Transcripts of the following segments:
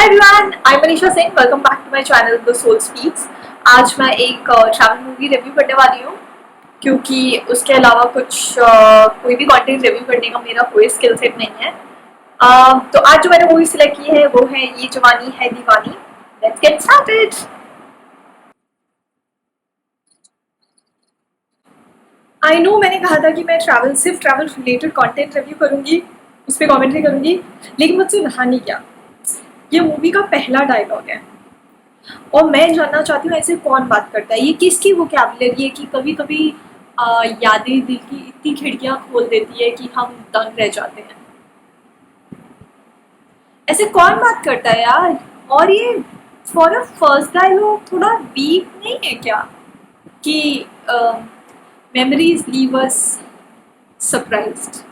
Hi everyone, I'm Manisha Singh. Welcome back to my channel The Soul Speaks. आज मैं एक travel movie review करने वाली हूँ क्योंकि उसके अलावा कोई भी कंटेंट रिव्यू करने का मेरा कोई स्किल सेट नहीं है। तो आज जो मैंने मूवी सिलेक्ट की है वो है ये जवानी है दीवानी। Let's get started. I know मैंने कहा था कि मैं सिर्फ ट्रैवल रिलेटेड कंटेंट रिव्यू करूँगी, उस पर कॉमेंट्री करूँगी, लेकिन मुझसे रहा नहीं गया। ये मूवी का पहला डायलॉग है और मैं जानना चाहती हूँ ऐसे कौन बात करता है, ये किसकी वोकैबुलरी है कि कभी कभी यादें दिल की इतनी खिड़कियां खोल देती है कि हम दंग रह जाते हैं। ऐसे कौन बात करता है यार। और ये फॉर अ फर्स्ट डायलॉग थोड़ा वीक नहीं है क्या कि memories leave us surprised.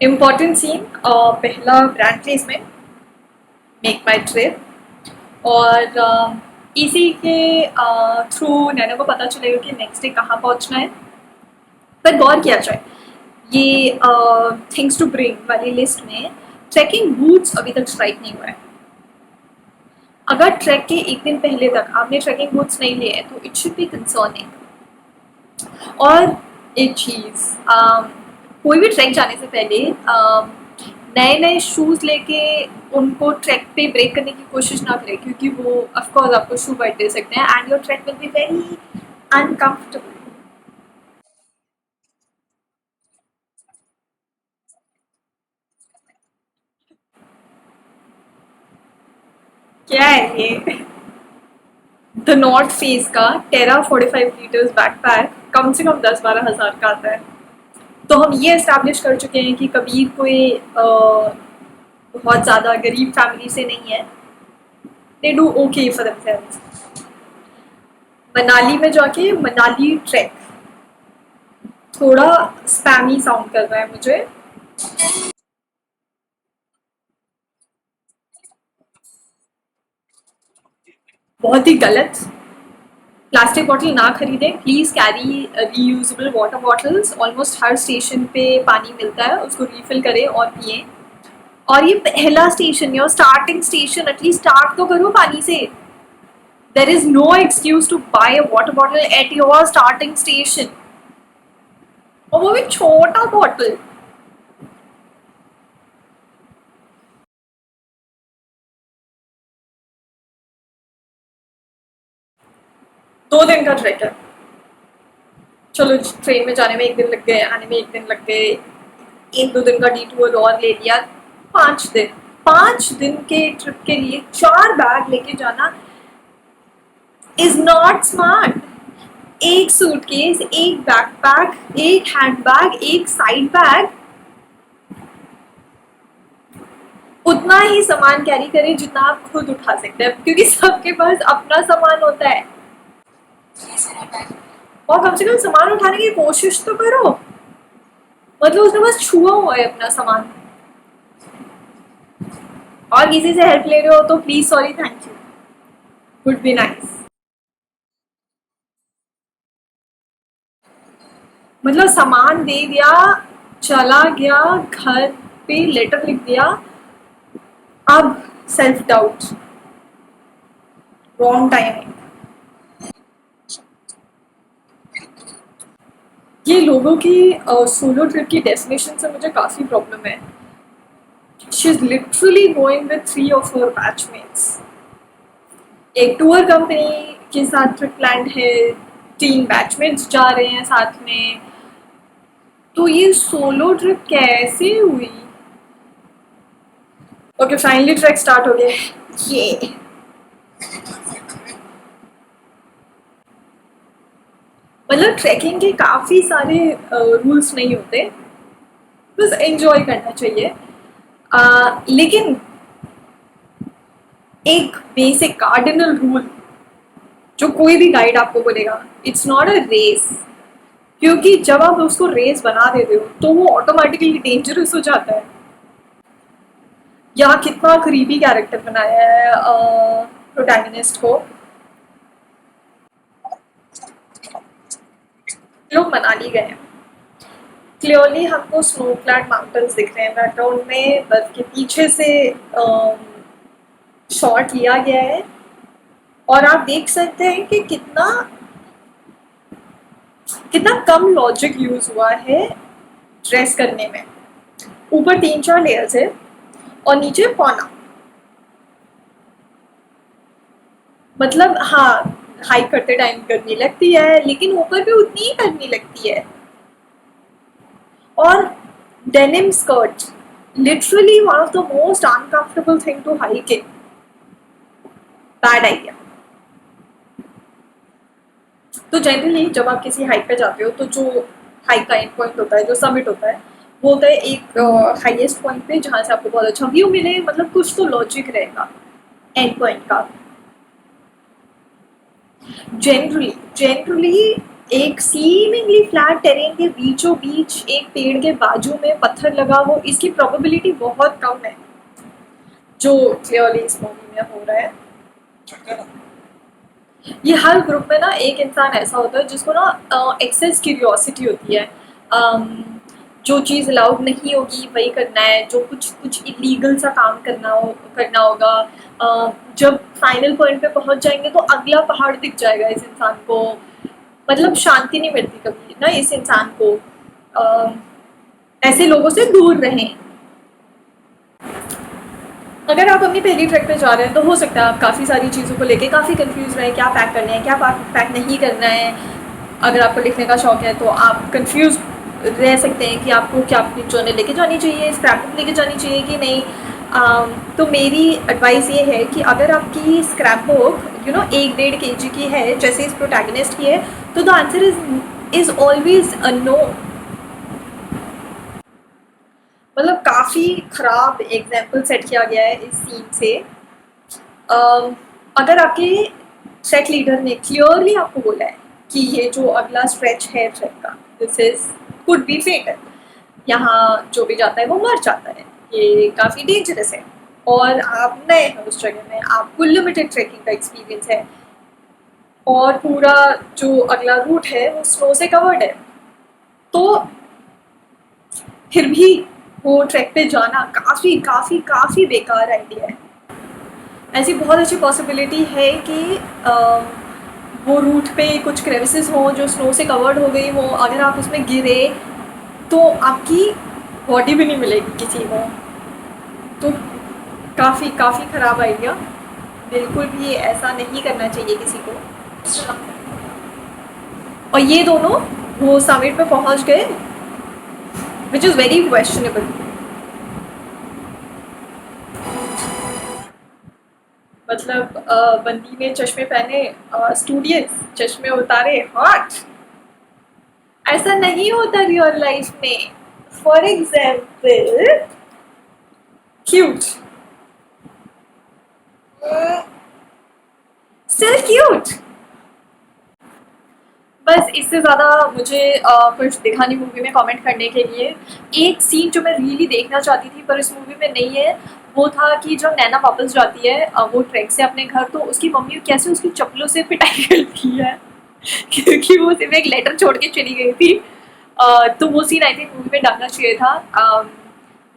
Important scene, पहला brand placement, make my trip. और इसी के थ्रू नैनो को पता चलेगा कि नेक्स्ट डे कहाँ पहुँचना है। पर गौर किया जाए ये थिंग्स टू ब्रिंग वाली लिस्ट में ट्रैकिंग बूट्स अभी तक स्ट्राइक नहीं हुआ है। अगर ट्रैक के एक दिन पहले तक आपने ट्रैकिंग बूट्स नहीं लिए तो इट शुड बी कंसर्निंग। और एक चीज़, कोई भी ट्रैक जाने से पहले नए नए शूज़ लेके उनको ट्रैक पे ब्रेक करने की कोशिश ना करें क्योंकि वो ऑफकोर्स आपको शू बाइट दे सकते हैं and your track will be very uncomfortable. क्या है ये? द नॉर्थ फेस का टेरा 45 लीटर्स बैकपैक कम से कम 10-12 हज़ार का आता है। तो हम ये इस्टेब्लिश कर चुके हैं कि कबीर कोई बहुत ज़्यादा गरीब फैमिली से नहीं है। They do okay for themselves. Manali में जाके मनाली ट्रैक थोड़ा स्पैमी साउंड कर रहा है मुझे। बहुत ही गलत। प्लास्टिक बॉटल ना खरीदें please. Carry reusable water bottles. Almost her station पे पानी मिलता है, उसको रिफिल करें और पिए। और ये पहला station, your starting station, at least start तो करो पानी से। There is no excuse to buy a water bottle at your starting station, और वो भी छोटा बॉटल। दो दिन का ट्रैक है। चलो ट्रेन में जाने में एक दिन लग गए, आने में एक दिन लग गए, 1-2 दिन का डिटूर और ले लिया। 5 दिन, 5 दिन के ट्रिप के लिए 4 बैग लेके जाना इज नॉट स्मार्ट। एक सूटकेस, एक बैकपैक, एक हैंडबैग, एक साइड बैग, उतना ही सामान कैरी करें जितना आप खुद उठा सकते हैं क्योंकि सबके पास अपना सामान होता है। और कम से कम सामान उठाने की कोशिश तो करो, मतलब उसने बस छुआ हुआ है अपना सामान। और किसी से हेल्प ले रहे हो तो please sorry thank you would be nice. मतलब सामान दे दिया, चला गया, घर पे लेटर लिख दिया, अब सेल्फ डाउट, रॉन्ग टाइमिंग। ये लोगों की सोलो ट्रिप की डेस्टिनेशन से मुझे काफ़ी प्रॉब्लम है। She is literally going with 3 or 4 batchmates. एक टूर कंपनी के साथ ट्रिप प्लान है, 3 बैचमेट्स जा रहे हैं साथ में, तो ये सोलो ट्रिप कैसे हुई? ओके फाइनली ट्रैक स्टार्ट हो गया। ये मतलब ट्रैकिंग के काफ़ी सारे रूल्स नहीं होते, बस एंजॉय करना चाहिए। लेकिन एक बेसिक कार्डिनल रूल जो कोई भी गाइड आपको बोलेगा, इट्स नॉट अ रेस। क्योंकि जब आप उसको रेस बना देते हो तो वो ऑटोमेटिकली डेंजरस हो जाता है। या कितना क्रीपी कैरेक्टर बनाया है प्रोटैगनिस्ट को। लोग मनाली गए हैं, क्लियरली हमको स्नो क्लैड माउंटेन्स दिख रहे हैं, बैकग्राउंड में बर्फ के पीछे से शॉट लिया गया है और आप देख सकते हैं कि कितना कितना कम लॉजिक यूज हुआ है ड्रेस करने में। ऊपर 3-4 लेयर्स है और नीचे पौना, मतलब हाँ हाइक करते टाइम गर्मी लगती है लेकिन ऊपर भी उतनी ही गर्मी लगती है। और denim skirt literally one of the most uncomfortable thing to hike in. Bad idea. तो जनरली जब आप किसी हाइक पे जाते हो तो जो हाइक का एंड पॉइंट होता है, जो समिट होता है, वो होता है एक हाईएस्ट पॉइंट पे जहाँ से आपको बहुत अच्छा व्यू मिले, मतलब कुछ तो लॉजिक रहेगा एंड पॉइंट का। जनरली एक सीमिंगली फ्लैट टेरेन के बीचों बीच एक पेड़ के बाजू में पत्थर लगा हो, इसकी प्रोबेबिलिटी बहुत कम है, जो क्लियरली इस मूवी में हो रहा है। ये हर ग्रुप में ना एक इंसान ऐसा होता है जिसको ना एक्सेस क्यूरियोसिटी होती है, जो चीज़ अलाउड नहीं होगी वही करना है, जो कुछ इलीगल सा काम करना होगा। जब फाइनल पॉइंट पे पहुंच जाएंगे तो अगला पहाड़ दिख जाएगा इस इंसान को, मतलब शांति नहीं मिलती कभी ना इस इंसान को। ऐसे लोगों से दूर रहें। अगर आप अपनी पहली ट्रैक पे जा रहे हैं तो हो सकता है आप काफ़ी सारी चीज़ों को लेके काफ़ी कंफ्यूज रहे, क्या पैक करना है, क्या पैक नहीं करना है। अगर आपको लिखने का शौक है तो आप कंफ्यूज रह सकते हैं कि आपको क्या अपनी जर्नल लेके जानी चाहिए, स्क्रैप बुक लेके जानी चाहिए कि नहीं। तो मेरी एडवाइस ये है कि अगर आपकी स्क्रैप बुक 1-1.5 kg की है जैसे इस प्रोटैगनिस्ट की है, तो the answer is always a no. मतलब काफ़ी ख़राब एग्जाम्पल सेट किया गया है इस सीन से। अगर आपके सेट लीडर ने क्लियरली आपको बोला है कि ये जो अगला स्ट्रेच है ट्रैक का, this is could be fatal, यहाँ जो भी जाता है वो मर जाता है, ये काफ़ी डेंजरस है और आप नए हैं उस जगह में, आपको लिमिटेड ट्रैकिंग का एक्सपीरियंस है और पूरा जो अगला रूट है वो स्नो से कवर्ड है, तो फिर भी वो ट्रैक पे जाना काफ़ी काफ़ी काफ़ी बेकार आइडिया है। ऐसी बहुत अच्छी पॉसिबिलिटी है कि वो रूट पे कुछ क्रेविसेस हों जो स्नो से कवर्ड हो गई हो, अगर आप उसमें गिरे तो आपकी बॉडी भी नहीं मिलेगी किसी को, तो काफ़ी काफ़ी ख़राब आइडिया। बिल्कुल भी ऐसा नहीं करना चाहिए किसी को। और ये दोनों वो समिट पे पहुंच गए, विच इज़ वेरी क्वेश्चनेबल। मतलब बंदी में चश्मे पहने, स्टूडियस चश्मे उतारे, हॉट। ऐसा नहीं होता रियल लाइफ में। For example cute, still cute. बस इससे ज़्यादा मुझे कुछ दिखा नहीं मूवी में कमेंट करने के लिए। एक सीन जो मैं रियली देखना चाहती थी पर इस मूवी में नहीं है, वो था कि जब नैना वापस जाती है वो ट्रैक से अपने घर, तो उसकी मम्मी कैसे उसकी चप्पलों से पिटाई करती है क्योंकि वो सिर्फ एक लेटर छोड़ के चली गई थी। तो वो सीन आई थिंक मूवी में डालना चाहिए था।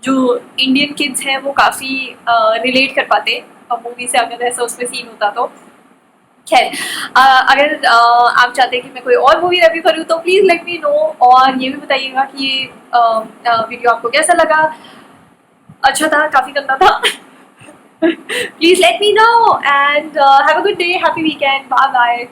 जो इंडियन किड्स हैं वो काफ़ी रिलेट कर पाते मूवी से, अगर ऐसा उसमें सीन होता तो। खैर, अगर आप चाहते हैं कि मैं कोई और मूवी रिव्यू करूँ तो प्लीज़ लेट मी नो, और ये भी बताइएगा कि ये वीडियो आपको कैसा लगा। अच्छा था, काफ़ी गंदा था please let me know and have a good day, happy weekend, bye bye.